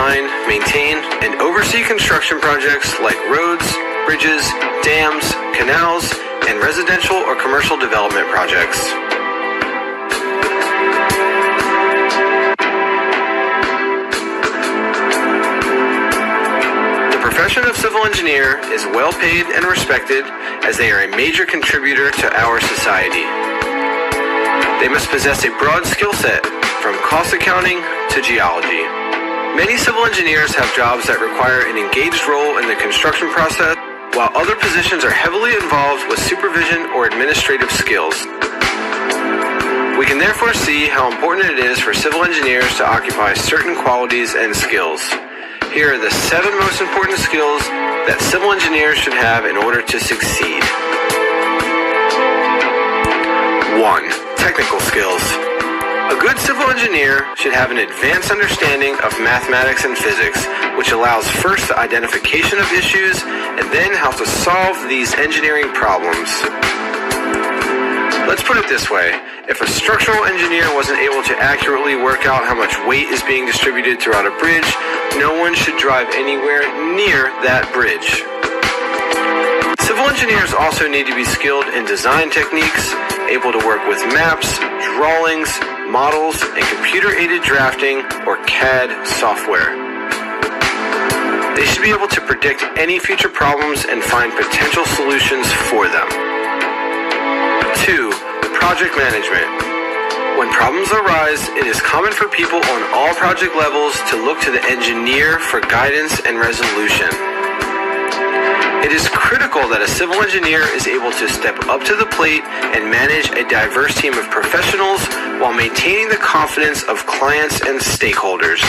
design, maintain, and oversee construction projects like roads, bridges, dams, canals, and residential or commercial development projects. The profession of civil engineer is well paid and respected as they are a major contributor to our society. They must possess a broad skill set, from cost accounting to geology. Many civil engineers have jobs that require an engaged role in the construction process, while other positions are heavily involved with supervision or administrative skills. We can therefore see how important it is for civil engineers to occupy certain qualities and skills. Here are the 7 most important skills that civil engineers should have in order to succeed. 1. Technical skills. A good civil engineer should have an advanced understanding of mathematics and physics, which allows first the identification of issues and then how to solve these engineering problems. Let's put it this way. If a structural engineer wasn't able to accurately work out how much weight is being distributed throughout a bridge, no one should drive anywhere near that bridge. Civil engineers also need to be skilled in design techniques, able to work with maps, drawings, models, and computer-aided drafting or CAD software. They should be able to predict any future problems and find potential solutions for them. 2. Project management. When problems arise, it is common for people on all project levels to look to the engineer for guidance and resolution. It is critical that a civil engineer is able to step up to the plate and manage a diverse team of professionals while maintaining the confidence of clients and stakeholders.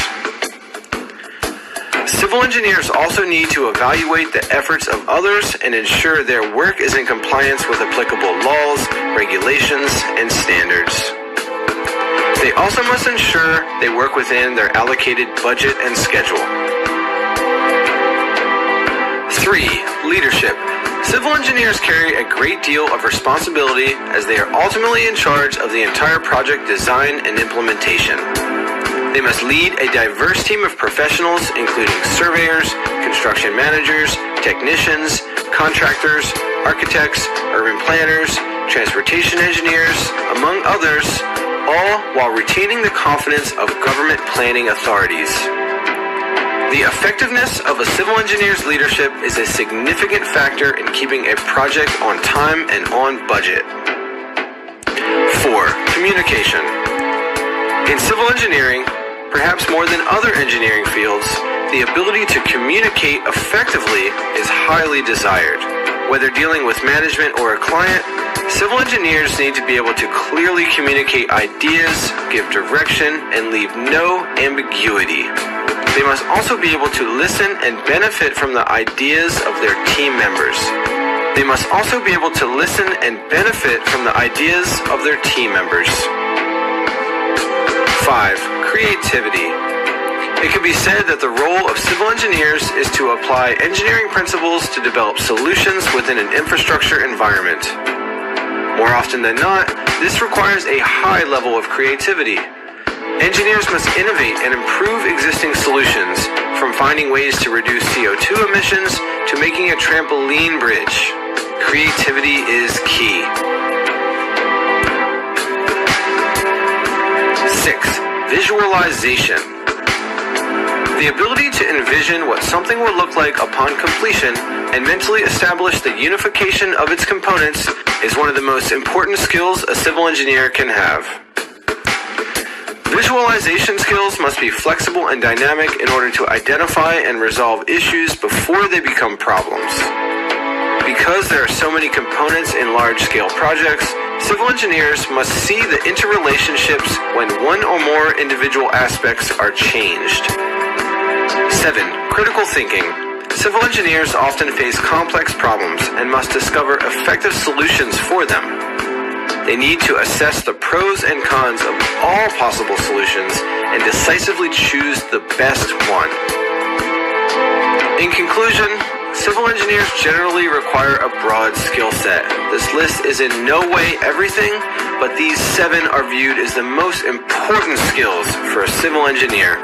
Civil engineers also need to evaluate the efforts of others and ensure their work is in compliance with applicable laws, regulations, and standards. They also must ensure they work within their allocated budget and schedule. 3. Leadership. Civil engineers carry a great deal of responsibility as they are ultimately in charge of the entire project design and implementation. They must lead a diverse team of professionals, including surveyors, construction managers, technicians, contractors, architects, urban planners, transportation engineers, among others, all while retaining the confidence of government planning authorities. The effectiveness of a civil engineer's leadership is a significant factor in keeping a project on time and on budget. 4. Communication. In civil engineering, perhaps more than other engineering fields, the ability to communicate effectively is highly desired. Whether dealing with management or a client, civil engineers need to be able to clearly communicate ideas, give direction, and leave no ambiguity. They must also be able to listen and benefit from the ideas of their team members. They must also be able to listen and benefit from the ideas of their team members. 5. Creativity. It can be said that the role of civil engineers is to apply engineering principles to develop solutions within an infrastructure environment. More often than not, this requires a high level of creativity. Engineers must innovate and improve existing solutions, from finding ways to reduce CO2 emissions to making a trampoline bridge. Creativity is key. 6. Visualization. The ability to envision what something will look like upon completion and mentally establish the unification of its components is one of the most important skills a civil engineer can have. Visualization skills must be flexible and dynamic in order to identify and resolve issues before they become problems. Because there are so many components in large-scale projects, civil engineers must see the interrelationships when one or more individual aspects are changed. 7. Critical thinking. Civil engineers often face complex problems and must discover effective solutions for them. They need to assess the pros and cons of all possible solutions and decisively choose the best one. In conclusion, civil engineers generally require a broad skill set. This list is in no way everything, but these 7 are viewed as the most important skills for a civil engineer.